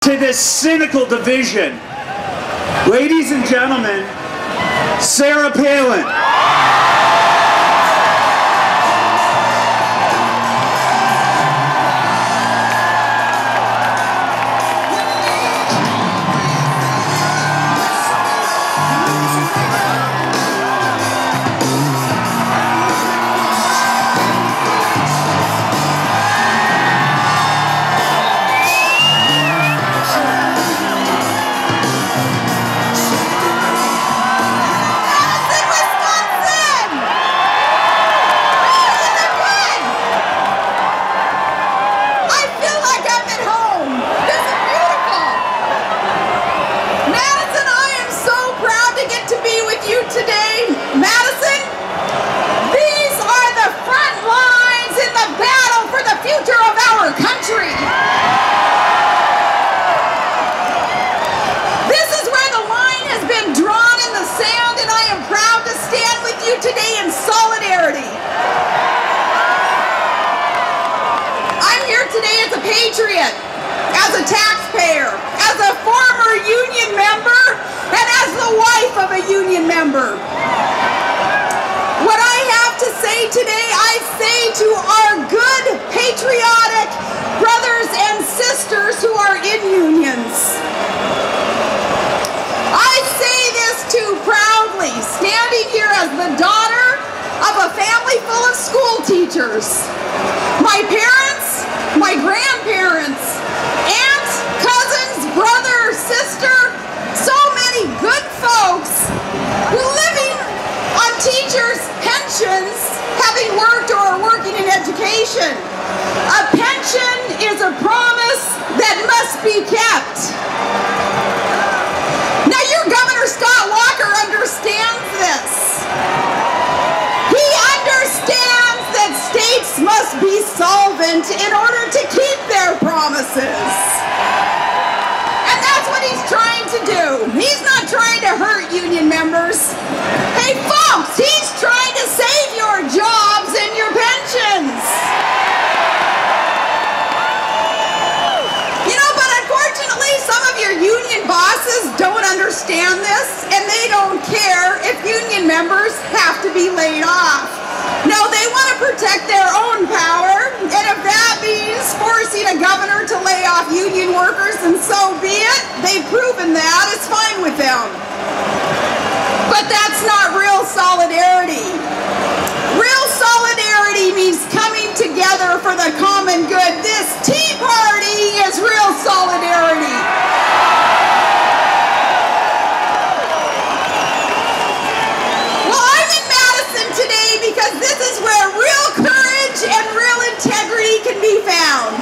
to this cynical division. Ladies and gentlemen, Sarah Palin. Today, Madison, these are the front lines in the battle for the future of our country. This is where the line has been drawn in the sand, and I am proud to stand with you today in solidarity. I'm here today as a patriot, as a taxpayer, as a former union member, and as the wife of a union member. What I have to say today, I say to our good, patriotic brothers and sisters who are in unions. I say this too proudly, standing here as the daughter of a family full of school teachers. My parents, my grandparents, aunts, cousins, brother, sister, so many good folks who living on teachers' pensions, having worked or are working in education. A pension is a promise that must be kept. Now your Governor Scott Walker understands this. He understands that states must be solvent in order to keep their promises. He's trying to do. He's not trying to hurt union members. Hey folks, he's trying to save your jobs and your pensions. You know, but unfortunately some of your union bosses don't understand this, and they don't care if union members have to be laid off. No, they want to protect their own power, and if that means forcing a governor to lay off union workers, then so be it. They've proven that. It's fine with them. But that's not real solidarity. Real solidarity means coming together for the common good. This Tea Party is real solidarity. Because this is where real courage and real integrity can be found.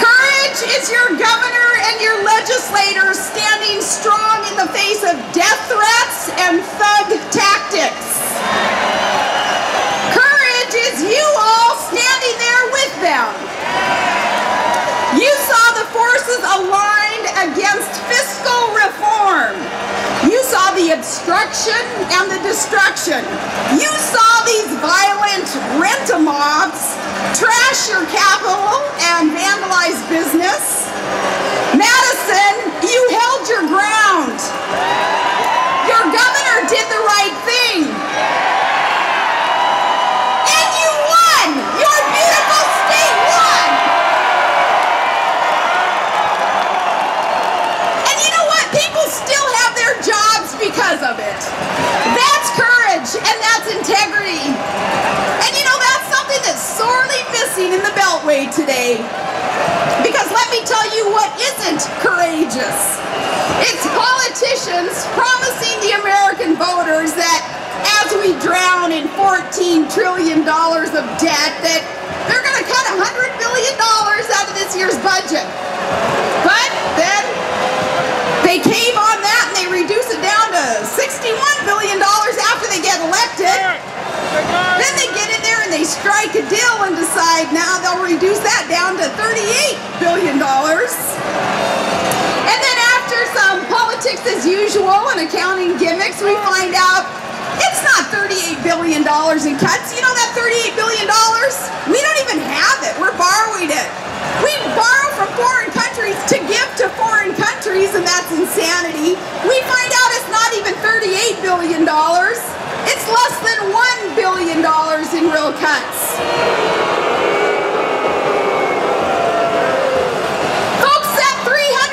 Courage is your governor and your legislators standing strong in the face of death threats and thug tactics. Courage is you all standing there with them. You saw the forces aligned against fiscal reform. You saw the obstruction and the destruction. You saw these violent rent-a-mobs trash your capital and vandalize business. Madison, you held your ground. Your governor did the right thing. And you won. Your beautiful state won. And you know what? People still have their jobs because of it. That's courage and that's integrity. And you know, that's something that's sorely missing in the Beltway today. Because let me tell you what isn't courageous. It's politicians promising the American voters that as we drown in $14 trillion of debt, that they're going to cut $100 billion out of this year's budget. But then they cave on that and they reduce it down to $61 billion after they get elected. Then they get in there and they strike a deal and decide now they'll reduce that down to $38 billion. And then after some politics as usual and accounting gimmicks, we find out it's not $38 billion in cuts. You know that $38 billion? We don't even have it. We're borrowing it. We borrowed billion. It's less than $1 billion in real cuts. Folks, that $352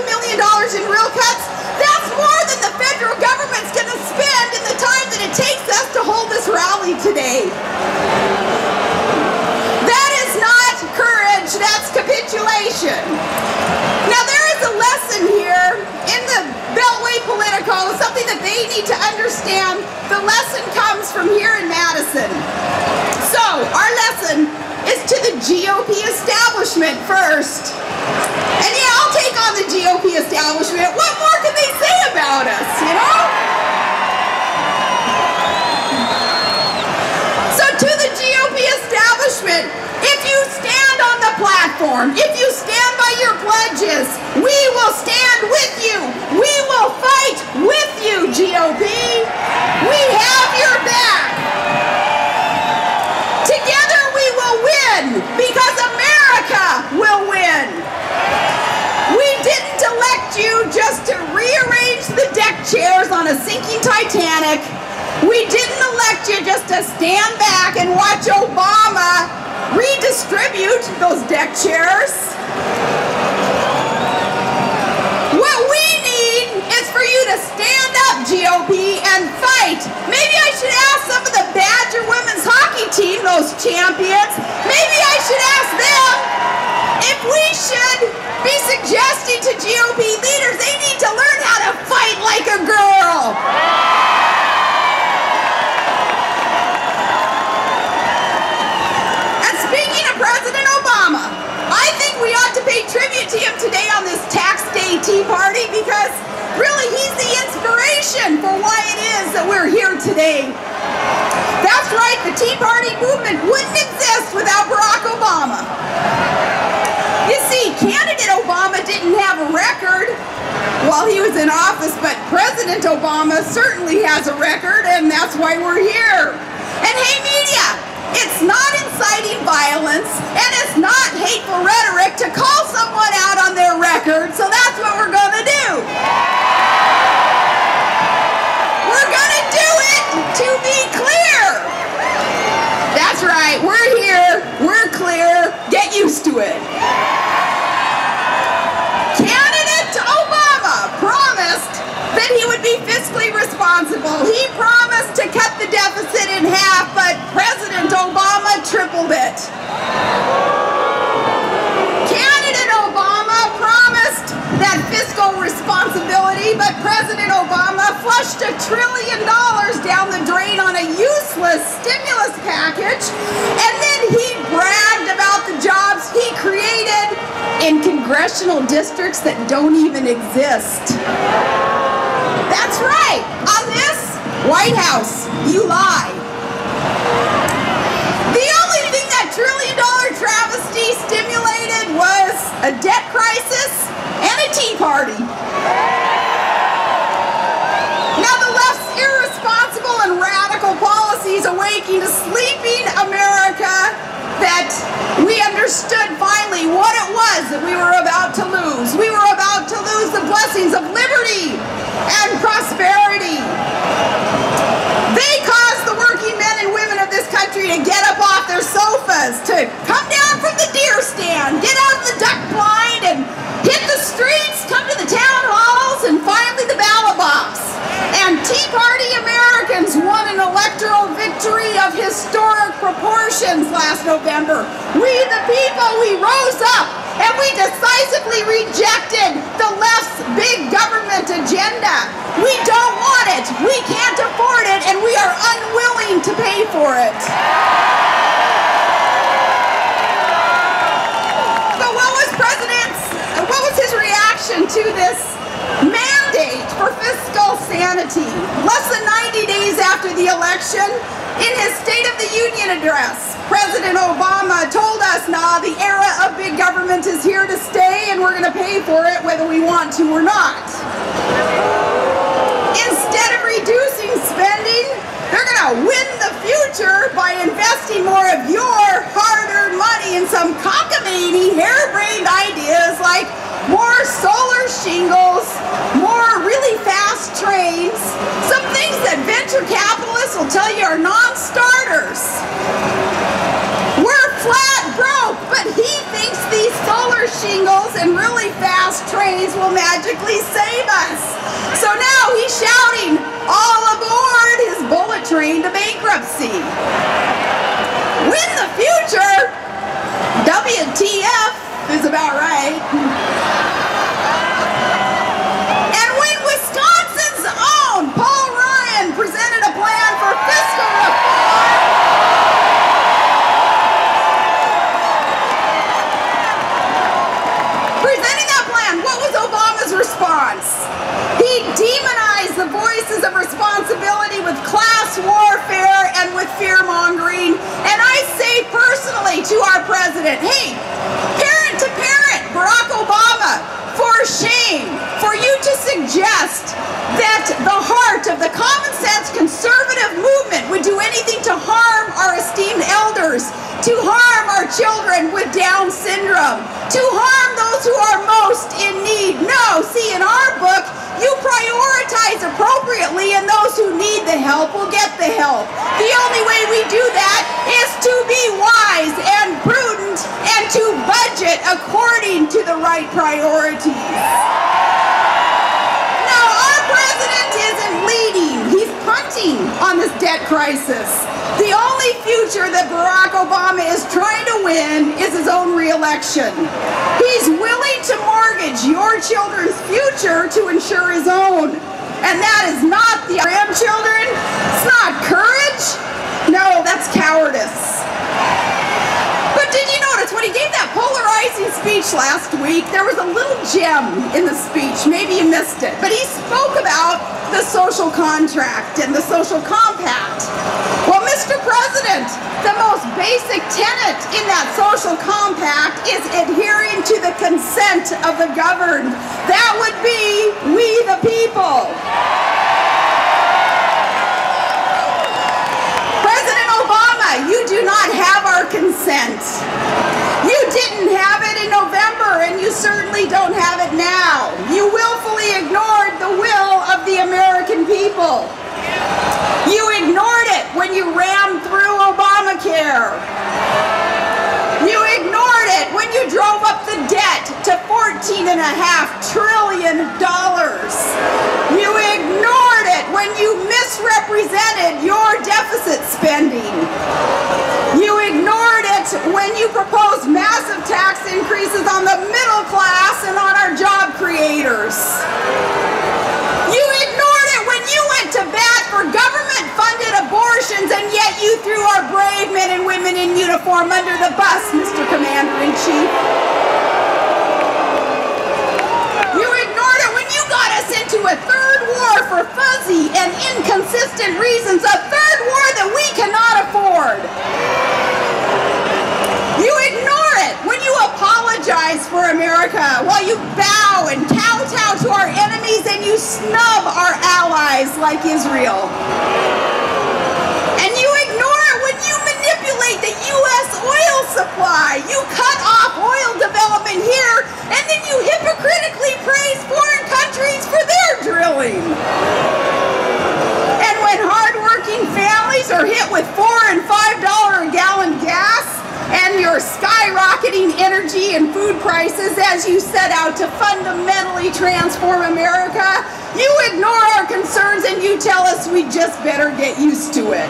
million in real cuts, that's more than the federal government's going to spend in the time that it takes us to hold this rally today. That is not courage, that's capitulation. Now there is a lesson here in the Beltway Politico, something that they need to understand. The lesson comes from here in Madison. So our lesson is to the GOP establishment first. And yeah, I'll take on the GOP establishment. What more can they say about us, you know? So to the GOP establishment, if you stand on the platform, if you stand by your pledges, we will stand with you. We will fight with you, GOP. We have your back. Together we will win, because America will win. We didn't elect you just to rearrange the deck chairs on a sinking Titanic. We didn't elect you just to stand back and watch Obama redistribute those deck chairs. What we need is for you to stand up, GOP, and fight. Maybe I should ask some of the Badger women's hockey team, those champions, maybe I should ask them if we should be suggesting to GOP leaders they need to learn how to fight like a girl. And speaking of President Obama, I think we ought to pay tribute to him today on this Tax Day Tea Party, because really he's the inspiration for why it is that we're here today. That's right, the Tea Party movement wouldn't exist without Barack Obama. You see, candidate Obama didn't have a record while he was in office, but President Obama certainly has a record, and that's why we're here. And hey, media, it's not inciting violence, and it's not hateful rhetoric to call someone out on their record, so that's what we're going to do. We're going to do it to be clear. That's right, we're here, we're clear, get used to it. Candidate Obama promised that he would be fiscally responsible. He promised to cut the deficit in half, but President Obama tripled it. Candidate Obama promised that fiscal responsibility, but President Obama flushed $1 trillion down the drain on a useless stimulus package, and then he bragged about the jobs he created in congressional districts that don't even exist. That's right, on this White House, you lie. The only thing that $1 trillion travesty stimulated was a debt crisis and a Tea Party. Now the left's irresponsible and radical policies awakened a sleeping America that we understood finally what it was that we were about to lose. We were about to lose the blessings of liberty and prosperity. They caused the working men and women of this country to get up off their sofas, to come down from the deer stand, get out of the duck blind, and hit the streets, come to the town halls, and finally the ballot box. And Tea Party Americans won an electoral victory of historic proportions last November. We the people, we rose up and we decisively rejected the left's big government agenda. We don't want it, we can't afford it, and we are unwilling to pay for it. But what was his reaction to this mandate for fiscal sanity? Less than 90 days after the election, in his State of the Union address, President Obama told us, nah, the era of big government is here to stay, and we're going to pay for it whether we want to or not. Instead of reducing spending, they're going to win the future by investing more of your hard-earned money in some cockamamie, harebrained ideas like more solar shingles, more economists will tell you are non-starters. We're flat broke, but he thinks these solar shingles and really fast trains will magically save us. So now he's shouting, all aboard his bullet train to bankruptcy. Win the future? WTF is about right. And when Wisconsin's own Paul Ryan presented a plan for fiscal reform, response. He demonized the voices of responsibility with class warfare and with fear-mongering. And I say personally to our president, hey, parent to parent, Barack Obama, for shame for you to suggest that the heart of the common sense conservative movement would do anything to harm our esteemed elders, to harm our children with Down syndrome, to harm those who are most in need. No, see, in our book, you prioritize appropriately, and those who need the help will get the help. The only way we do that is to be wise and prudent and to budget according to the right priorities. Now, our president isn't leading. He's punting on this debt crisis. The only future that Barack Obama is trying to win is his own re-election. He's willing to mortgage your children's future to ensure his own. And that is not the grandchildren. It's not courage. No, that's cowardice. But did you notice when he gave that polarizing speech last week, there was a little gem in the speech. Maybe you missed it. But he spoke about the social contract and the social compact. Well, Mr. President, the most basic tenet in that social compact is adhering to the consent of the governed. That would be we the people. President Obama, you do not have our consent. You didn't have it in November, and you certainly don't have it now. You willfully ignored the will of the American people. You ignored it when you rammed through Obamacare. You ignored it when you drove up the debt to $14.5 trillion. You ignored it when you misrepresented your deficit spending. You ignored it when you proposed massive tax increases on the middle class and on our job creators. You ignored it when you went to bat for government-funded abortions, and yet you threw our brave men and women in uniform under the bus, Mr. Commander-in-Chief. You ignored it when you got us into a third war for fuzzy and inconsistent reasons, a third war that we cannot afford. You ignore it when you apologize for America while you bow and kowtow to our enemies and you snub our allies like Israel. And you ignore it when you manipulate the U.S. oil supply. You cut off oil development here, and then you hypocritically praise foreign countries for their drilling. And when hardworking families are hit with $4 and $5 a gallon gas, and your skyrocketing energy and food prices as you set out to fundamentally transform America, you ignore our concerns and you tell us we just better get used to it.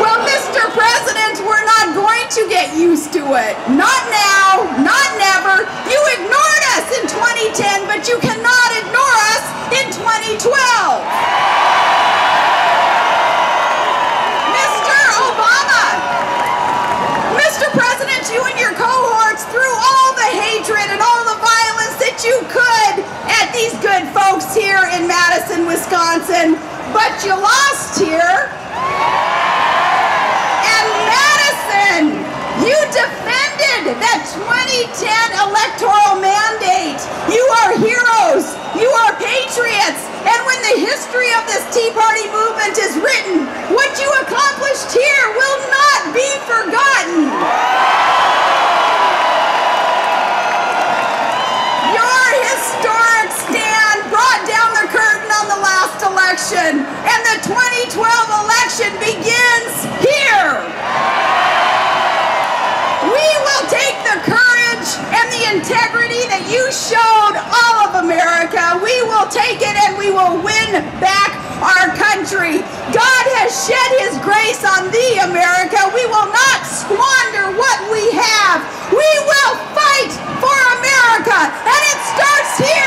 Well, Mr. President, we're not going to get used to it. Not now, not never. You ignored us in 2010, but you cannot ignore us in 2012. Mr. President, you and your cohorts threw all the hatred and all the violence that you could at these good folks here in Madison, Wisconsin, but you lost here. And Madison, you defended that 2010 electoral mandate. You are heroes. You are patriots. And when the history of this Tea Party movement is written, what you accomplished here will not be forgotten. Your historic stand brought down the curtain on the last election. election, and the 2012 election begins here. We will take the courage and the integrity that you showed all of America. We will take it and we will win back our country. God has shed his grace on thee, America. We will not squander what we have. We will fight for America, and it starts here.